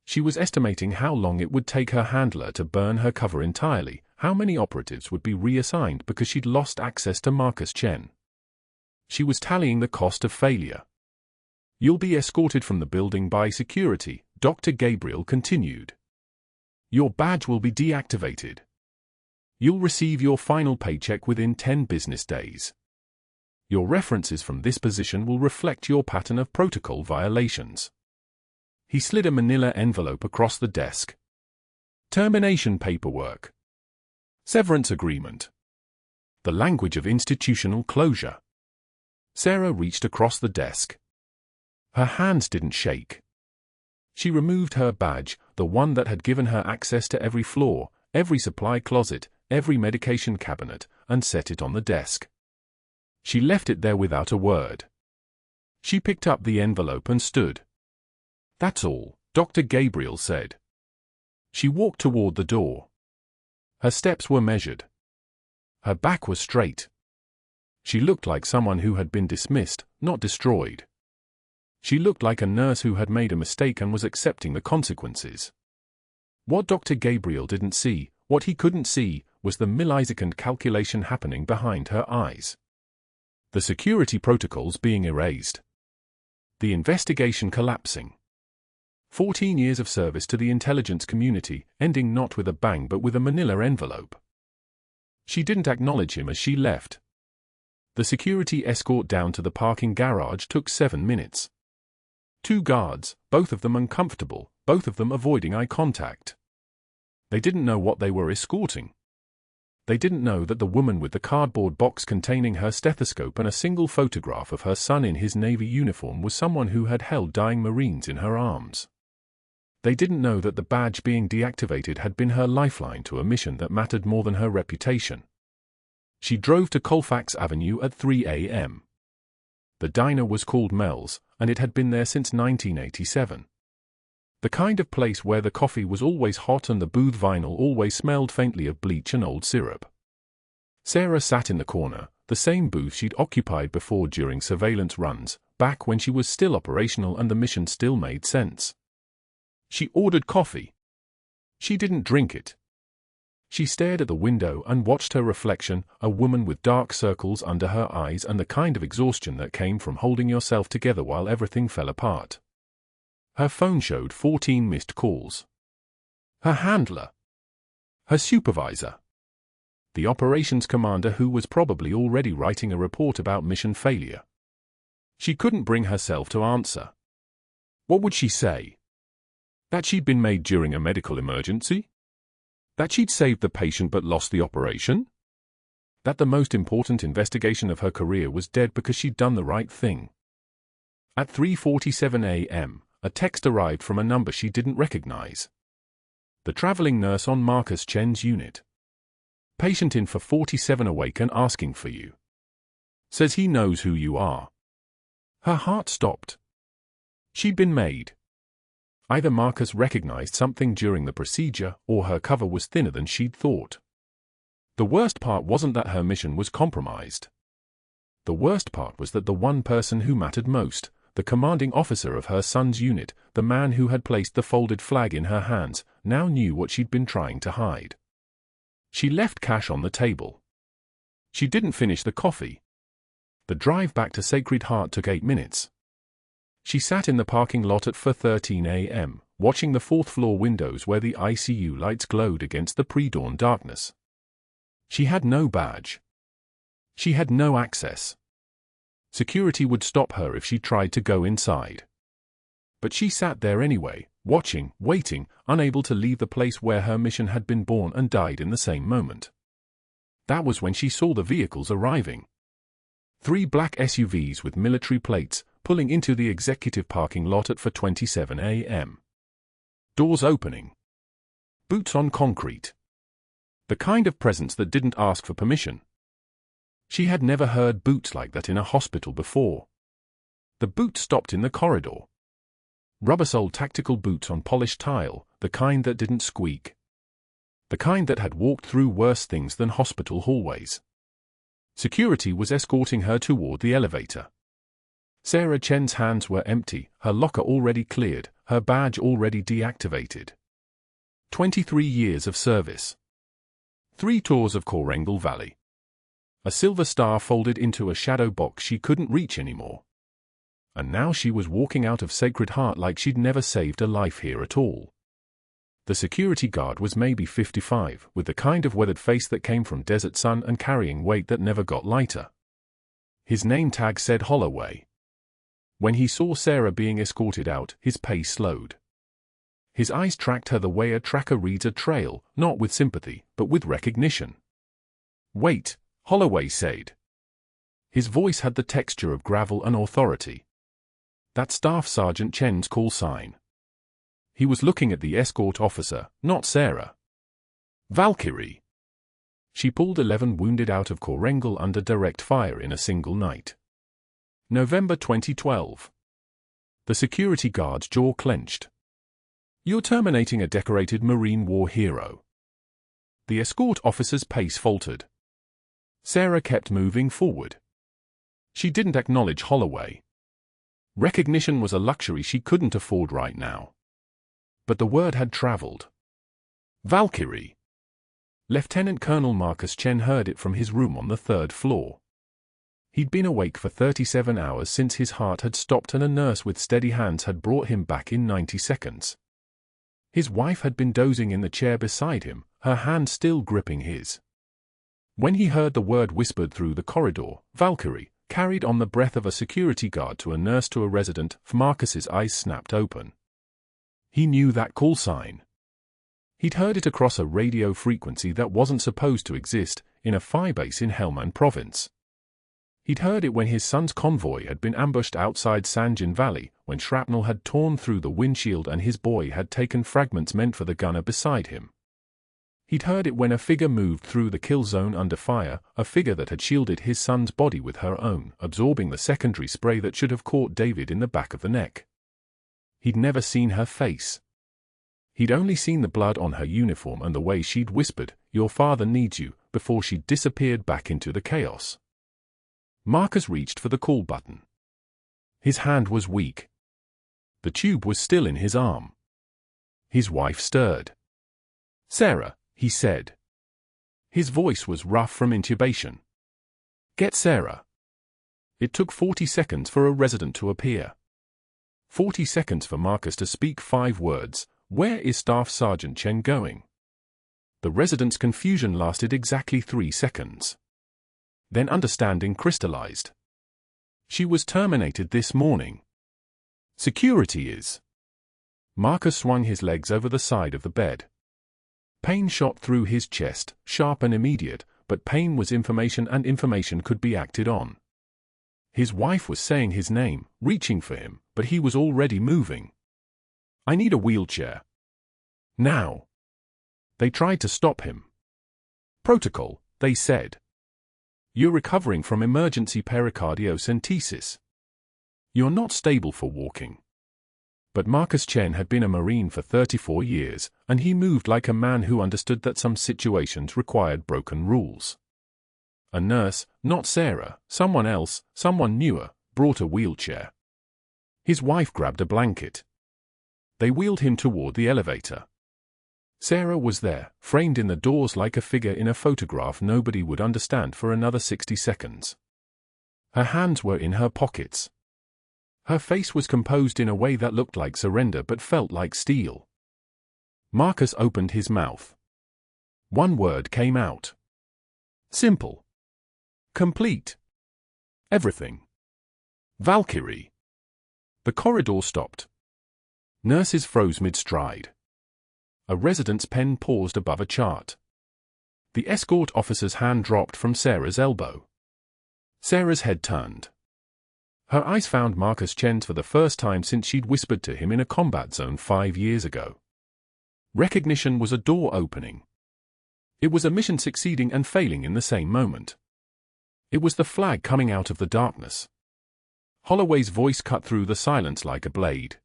She was estimating how long it would take her handler to burn her cover entirely, how many operatives would be reassigned because she'd lost access to Marcus Chen. She was tallying the cost of failure. "You'll be escorted from the building by security," Dr. Gabriel continued. "Your badge will be deactivated. You'll receive your final paycheck within 10 business days. Your references from this position will reflect your pattern of protocol violations." He slid a manila envelope across the desk. Termination paperwork. Severance agreement. The language of institutional closure. Sarah reached across the desk. Her hands didn't shake. She removed her badge, the one that had given her access to every floor, every supply closet, every medication cabinet, and set it on the desk. She left it there without a word. She picked up the envelope and stood. "That's all," Dr. Gabriel said. She walked toward the door. Her steps were measured. Her back was straight. She looked like someone who had been dismissed, not destroyed. She looked like a nurse who had made a mistake and was accepting the consequences. What Dr. Gabriel didn't see, what he couldn't see, was the millisecond calculation happening behind her eyes. The security protocols being erased. The investigation collapsing. 14 years of service to the intelligence community, ending not with a bang but with a manila envelope. She didn't acknowledge him as she left. The security escort down to the parking garage took 7 minutes. 2 guards, both of them uncomfortable, both of them avoiding eye contact. They didn't know what they were escorting. They didn't know that the woman with the cardboard box containing her stethoscope and a single photograph of her son in his Navy uniform was someone who had held dying Marines in her arms. They didn't know that the badge being deactivated had been her lifeline to a mission that mattered more than her reputation. She drove to Colfax Avenue at 3 a.m. The diner was called Mel's, and it had been there since 1987. The kind of place where the coffee was always hot and the booth vinyl always smelled faintly of bleach and old syrup. Sarah sat in the corner, the same booth she'd occupied before during surveillance runs, back when she was still operational and the mission still made sense. She ordered coffee. She didn't drink it. She stared at the window and watched her reflection, a woman with dark circles under her eyes and the kind of exhaustion that came from holding yourself together while everything fell apart. Her phone showed 14 missed calls. Her handler. Her supervisor. The operations commander who was probably already writing a report about mission failure. She couldn't bring herself to answer. What would she say? That she'd been made during a medical emergency? That she'd saved the patient but lost the operation? That the most important investigation of her career was dead because she'd done the right thing? At 3:47 a.m., A text arrived from a number she didn't recognize. The traveling nurse on Marcus Chen's unit. Patient in for 47 awake and asking for you. Says he knows who you are. Her heart stopped. She'd been made. Either Marcus recognized something during the procedure, or her cover was thinner than she'd thought. The worst part wasn't that her mission was compromised. The worst part was that the one person who mattered most, the commanding officer of her son's unit, the man who had placed the folded flag in her hands, now knew what she'd been trying to hide. She left cash on the table. She didn't finish the coffee. The drive back to Sacred Heart took 8 minutes. She sat in the parking lot at 4:13 a.m., watching the fourth-floor windows where the ICU lights glowed against the pre-dawn darkness. She had no badge. She had no access. Security would stop her if she tried to go inside. But she sat there anyway, watching, waiting, unable to leave the place where her mission had been born and died in the same moment. That was when she saw the vehicles arriving. 3 black SUVs with military plates, pulling into the executive parking lot at 4:27 a.m. Doors opening. Boots on concrete. The kind of presence that didn't ask for permission. She had never heard boots like that in a hospital before. The boots stopped in the corridor. Rubber-soled tactical boots on polished tile, the kind that didn't squeak. The kind that had walked through worse things than hospital hallways. Security was escorting her toward the elevator. Sarah Chen's hands were empty, her locker already cleared, her badge already deactivated. 23 years of service. 3 tours of Korengal Valley. A silver star folded into a shadow box she couldn't reach anymore. And now she was walking out of Sacred Heart like she'd never saved a life here at all. The security guard was maybe 55, with the kind of weathered face that came from desert sun and carrying weight that never got lighter. His name tag said Holloway. When he saw Sarah being escorted out, his pace slowed. His eyes tracked her the way a tracker reads a trail, not with sympathy, but with recognition. "Wait," Holloway said. His voice had the texture of gravel and authority. "That's Staff Sergeant Chen's call sign." He was looking at the escort officer, not Sarah. "Valkyrie." She pulled 11 wounded out of Korengal under direct fire in a single night. November 2012. The security guard's jaw clenched. "You're terminating a decorated Marine War hero." The escort officer's pace faltered. Sarah kept moving forward. She didn't acknowledge Holloway. Recognition was a luxury she couldn't afford right now. But the word had traveled. Valkyrie. Lieutenant Colonel Marcus Chen heard it from his room on the 3rd floor. He'd been awake for 37 hours since his heart had stopped, and a nurse with steady hands had brought him back in 90 seconds. His wife had been dozing in the chair beside him, her hand still gripping his. When he heard the word whispered through the corridor, Valkyrie, carried on the breath of a security guard to a nurse to a resident, Marcus's eyes snapped open. He knew that call sign. He'd heard it across a radio frequency that wasn't supposed to exist, in a fire base in Helmand province. He'd heard it when his son's convoy had been ambushed outside Sanjin Valley, when shrapnel had torn through the windshield and his boy had taken fragments meant for the gunner beside him. He'd heard it when a figure moved through the kill zone under fire, a figure that had shielded his son's body with her own, absorbing the secondary spray that should have caught David in the back of the neck. He'd never seen her face. He'd only seen the blood on her uniform and the way she'd whispered, "Your father needs you," before she'd disappeared back into the chaos. Marcus reached for the call button. His hand was weak. The tube was still in his arm. His wife stirred. "Sarah," he said. His voice was rough from intubation. "Get Sarah." It took 40 seconds for a resident to appear. 40 seconds for Marcus to speak 5 words. "Where is Staff Sergeant Chen going?" The resident's confusion lasted exactly 3 seconds. Then understanding crystallized. "She was terminated this morning." "Security is." Marcus swung his legs over the side of the bed. Pain shot through his chest, sharp and immediate, but pain was information and information could be acted on. His wife was saying his name, reaching for him, but he was already moving. I need a wheelchair. Now. They tried to stop him. Protocol, they said. You're recovering from emergency pericardiocentesis. You're not stable for walking. But Marcus Chen had been a Marine for 34 years, and he moved like a man who understood that some situations required broken rules. A nurse, not Sarah, someone else, someone newer, brought a wheelchair. His wife grabbed a blanket. They wheeled him toward the elevator. Sarah was there, framed in the doors like a figure in a photograph nobody would understand for another 60 seconds. Her hands were in her pockets. Her face was composed in a way that looked like surrender but felt like steel. Marcus opened his mouth. One word came out. Simple. Complete. Everything. Valkyrie. The corridor stopped. Nurses froze mid-stride. A resident's pen paused above a chart. The escort officer's hand dropped from Sarah's elbow. Sarah's head turned. Her eyes found Marcus Chen's for the first time since she'd whispered to him in a combat zone 5 years ago. Recognition was a door opening. It was a mission succeeding and failing in the same moment. It was the flag coming out of the darkness. Holloway's voice cut through the silence like a blade.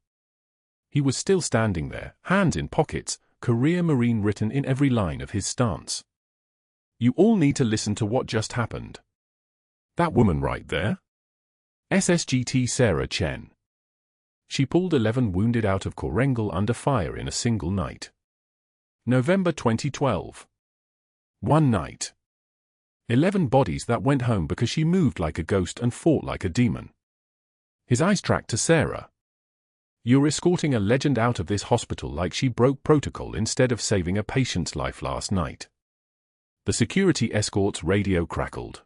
He was still standing there, hands in pockets, career Marine written in every line of his stance. You all need to listen to what just happened. That woman right there? SSGT Sarah Chen. She pulled 11 wounded out of Korengal under fire in a single night. November 2012. One night. 11 bodies that went home because she moved like a ghost and fought like a demon. His eyes tracked to Sarah. You're escorting a legend out of this hospital like she broke protocol instead of saving a patient's life last night. The security escort's radio crackled.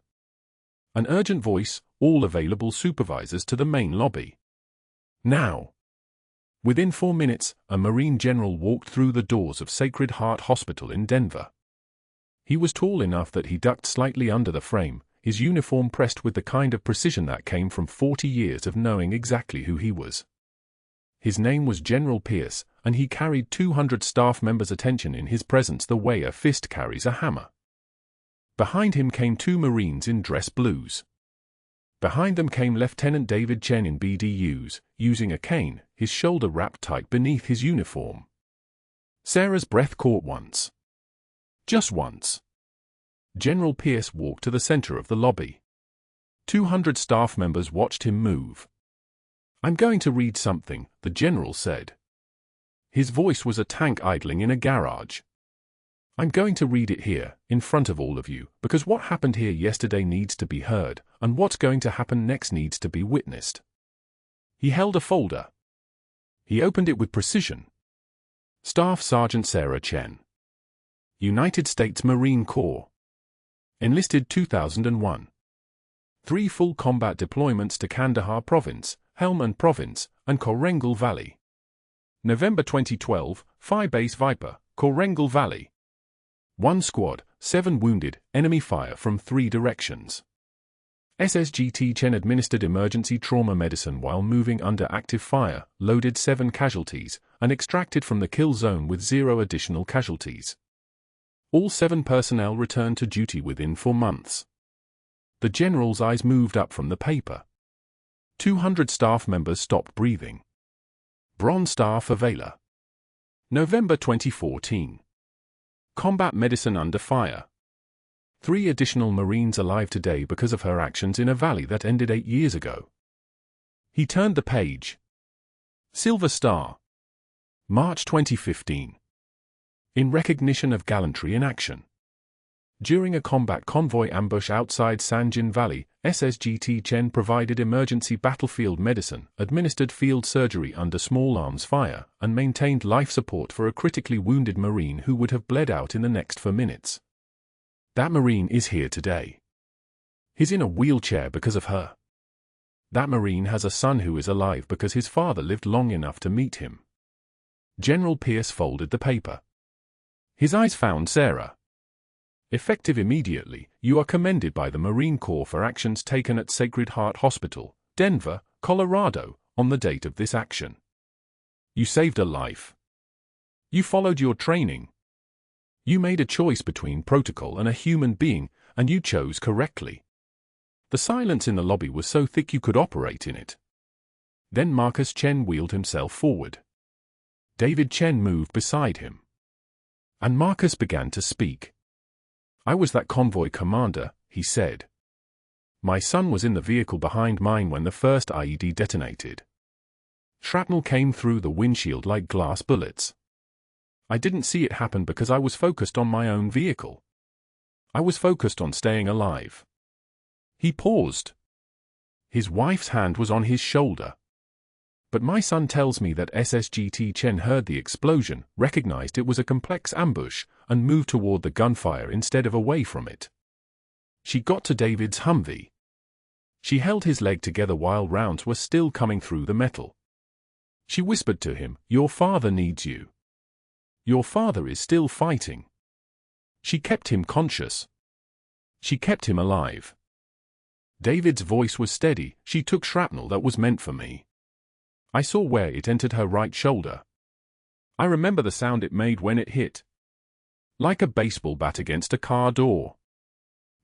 An urgent voice, all available supervisors to the main lobby. Now. Within 4 minutes, a Marine general walked through the doors of Sacred Heart Hospital in Denver. He was tall enough that he ducked slightly under the frame, his uniform pressed with the kind of precision that came from 40 years of knowing exactly who he was. His name was General Pierce, and he carried 200 staff members' attention in his presence the way a fist carries a hammer. Behind him came 2 Marines in dress blues. Behind them came Lieutenant David Chen in BDUs, using a cane, his shoulder wrapped tight beneath his uniform. Sarah's breath caught once. Just once. General Pierce walked to the center of the lobby. 200 staff members watched him move. I'm going to read something, the general said. His voice was a tank idling in a garage. I'm going to read it here, in front of all of you, because what happened here yesterday needs to be heard, and what's going to happen next needs to be witnessed. He held a folder. He opened it with precision. Staff Sergeant Sarah Chen. United States Marine Corps. Enlisted 2001. 3 full combat deployments to Kandahar Province, Helmand Province, and Korengal Valley. November 2012, Fire Base Viper, Korengal Valley. 1 squad, 7 wounded, enemy fire from 3 directions. SSGT Chen administered emergency trauma medicine while moving under active fire, loaded 7 casualties, and extracted from the kill zone with 0 additional casualties. All 7 personnel returned to duty within 4 months. The general's eyes moved up from the paper. 200 staff members stopped breathing. Bronze Star for Valor. November 2014. Combat medicine under fire. 3 additional Marines alive today because of her actions in a valley that ended 8 years ago. He turned the page. Silver Star. March 2015. In recognition of gallantry in action. During a combat convoy ambush outside Sanjin Valley, SSGT Chen provided emergency battlefield medicine, administered field surgery under small arms fire, and maintained life support for a critically wounded Marine who would have bled out in the next 4 minutes. That Marine is here today. He's in a wheelchair because of her. That Marine has a son who is alive because his father lived long enough to meet him. General Pierce folded the paper. His eyes found Sarah. Effective immediately, you are commended by the Marine Corps for actions taken at Sacred Heart Hospital, Denver, Colorado, on the date of this action. You saved a life. You followed your training. You made a choice between protocol and a human being, and you chose correctly. The silence in the lobby was so thick you could operate in it. Then Marcus Chen wheeled himself forward. David Chen moved beside him. And Marcus began to speak. I was that convoy commander, he said. My son was in the vehicle behind mine when the first IED detonated. Shrapnel came through the windshield like glass bullets. I didn't see it happen because I was focused on my own vehicle. I was focused on staying alive. He paused. His wife's hand was on his shoulder. But my son tells me that SSGT Chen heard the explosion, recognized it was a complex ambush, and moved toward the gunfire instead of away from it. She got to David's Humvee. She held his leg together while rounds were still coming through the metal. She whispered to him, "Your father needs you. Your father is still fighting." She kept him conscious. She kept him alive. David's voice was steady. She took shrapnel that was meant for me. I saw where it entered her right shoulder. I remember the sound it made when it hit. Like a baseball bat against a car door.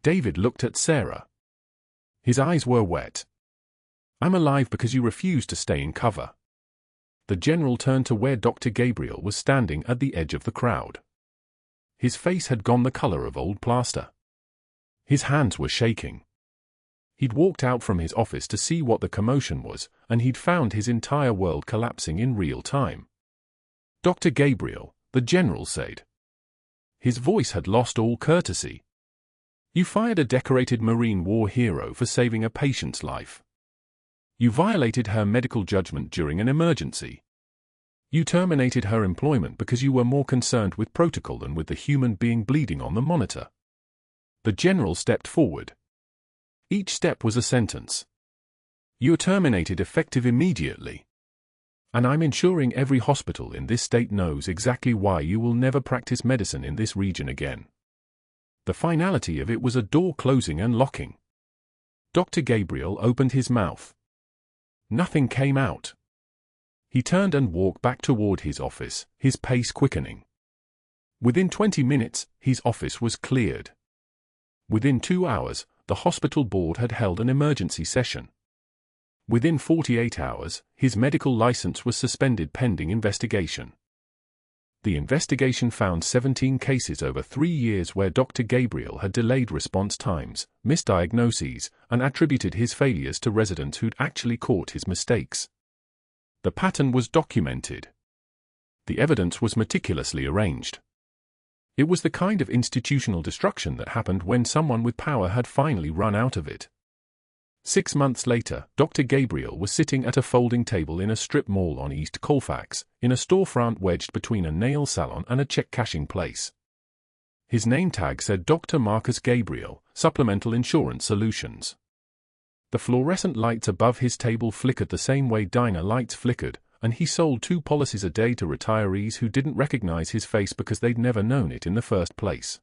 David looked at Sarah. His eyes were wet. I'm alive because you refused to stay in cover. The general turned to where Dr. Gabriel was standing at the edge of the crowd. His face had gone the color of old plaster. His hands were shaking. He'd walked out from his office to see what the commotion was, and he'd found his entire world collapsing in real time. Dr. Gabriel, the general said. His voice had lost all courtesy. You fired a decorated Marine war hero for saving a patient's life. You violated her medical judgment during an emergency. You terminated her employment because you were more concerned with protocol than with the human being bleeding on the monitor. The general stepped forward. Each step was a sentence. You're terminated effective immediately. And I'm ensuring every hospital in this state knows exactly why you will never practice medicine in this region again. The finality of it was a door closing and locking. Dr. Gabriel opened his mouth. Nothing came out. He turned and walked back toward his office, his pace quickening. Within 20 minutes, his office was cleared. Within 2 hours, the hospital board had held an emergency session. Within 48 hours, his medical license was suspended pending investigation. The investigation found 17 cases over 3 years where Dr. Gabriel had delayed response times, misdiagnoses, and attributed his failures to residents who'd actually caught his mistakes. The pattern was documented. The evidence was meticulously arranged. It was the kind of institutional destruction that happened when someone with power had finally run out of it. 6 months later, Dr. Gabriel was sitting at a folding table in a strip mall on East Colfax, in a storefront wedged between a nail salon and a check-cashing place. His name tag said Dr. Marcus Gabriel, Supplemental Insurance Solutions. The fluorescent lights above his table flickered the same way diner lights flickered, and he sold 2 policies a day to retirees who didn't recognize his face because they'd never known it in the first place.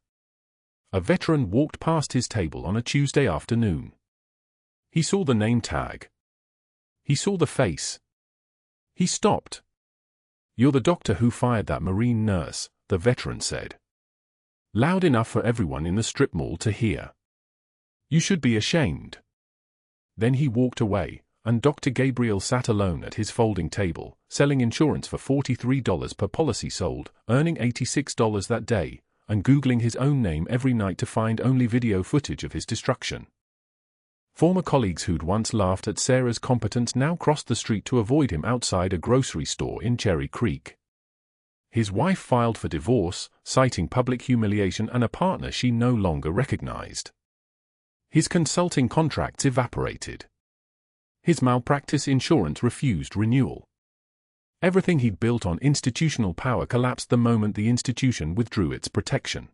A veteran walked past his table on a Tuesday afternoon. He saw the name tag. He saw the face. He stopped. "You're the doctor who fired that Marine nurse," the veteran said. Loud enough for everyone in the strip mall to hear. "You should be ashamed." Then he walked away, and Dr. Gabriel sat alone at his folding table, selling insurance for $43 per policy sold, earning $86 that day, and Googling his own name every night to find only video footage of his destruction. Former colleagues who'd once laughed at Sarah's competence now crossed the street to avoid him outside a grocery store in Cherry Creek. His wife filed for divorce, citing public humiliation and a partner she no longer recognized. His consulting contracts evaporated. His malpractice insurance refused renewal. Everything he'd built on institutional power collapsed the moment the institution withdrew its protection.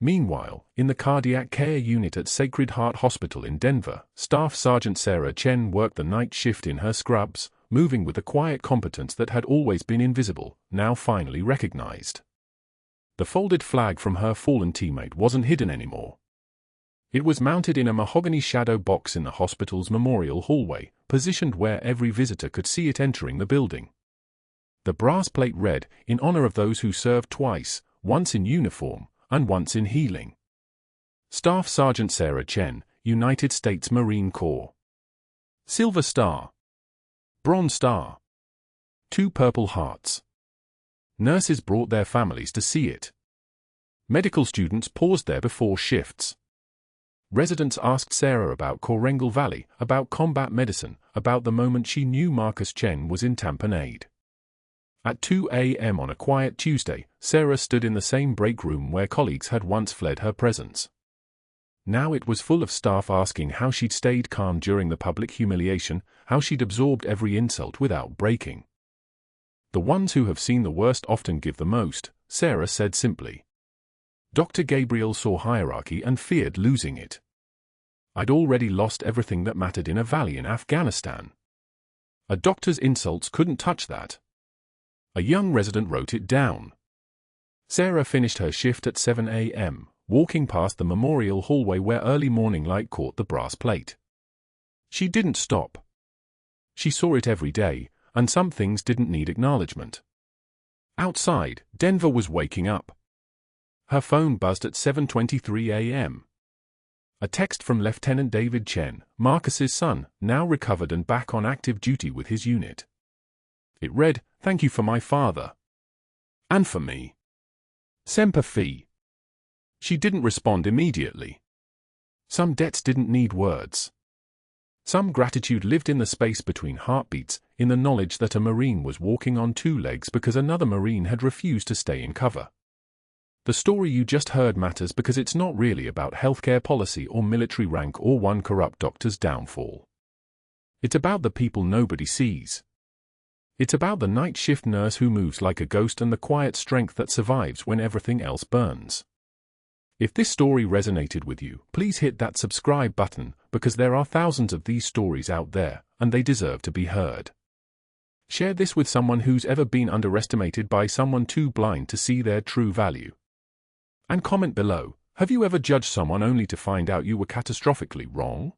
Meanwhile, in the cardiac care unit at Sacred Heart Hospital in Denver, Staff Sergeant Sarah Chen worked the night shift in her scrubs, moving with a quiet competence that had always been invisible, now finally recognized. The folded flag from her fallen teammate wasn't hidden anymore. It was mounted in a mahogany shadow box in the hospital's memorial hallway, positioned where every visitor could see it entering the building. The brass plate read, "In honor of those who served twice, once in uniform, and once in healing. Staff Sergeant Sarah Chen, United States Marine Corps. Silver Star. Bronze Star. 2 Purple Hearts." Nurses brought their families to see it. Medical students paused there before shifts. Residents asked Sarah about Korengal Valley, about combat medicine, about the moment she knew Marcus Chen was in Unpaid. At 2 a.m. on a quiet Tuesday, Sarah stood in the same break room where colleagues had once fled her presence. Now it was full of staff asking how she'd stayed calm during the public humiliation, how she'd absorbed every insult without breaking. "The ones who have seen the worst often give the most," Sarah said simply. Dr. Gabriel saw hierarchy and feared losing it. "I'd already lost everything that mattered in a valley in Afghanistan. A doctor's insults couldn't touch that." A young resident wrote it down. Sarah finished her shift at 7 a.m., walking past the memorial hallway where early morning light caught the brass plate. She didn't stop. She saw it every day, and some things didn't need acknowledgement. Outside, Denver was waking up. Her phone buzzed at 7:23 a.m. A text from Lieutenant David Chen, Marcus's son, now recovered and back on active duty with his unit. It read, "Thank you for my father. And for me. Semper Fi." She didn't respond immediately. Some debts didn't need words. Some gratitude lived in the space between heartbeats, in the knowledge that a Marine was walking on 2 legs because another Marine had refused to stay in cover. The story you just heard matters because it's not really about healthcare policy or military rank or one corrupt doctor's downfall. It's about the people nobody sees. It's about the night shift nurse who moves like a ghost and the quiet strength that survives when everything else burns. If this story resonated with you, please hit that subscribe button, because there are thousands of these stories out there, and they deserve to be heard. Share this with someone who's ever been underestimated by someone too blind to see their true value. And comment below, have you ever judged someone only to find out you were catastrophically wrong?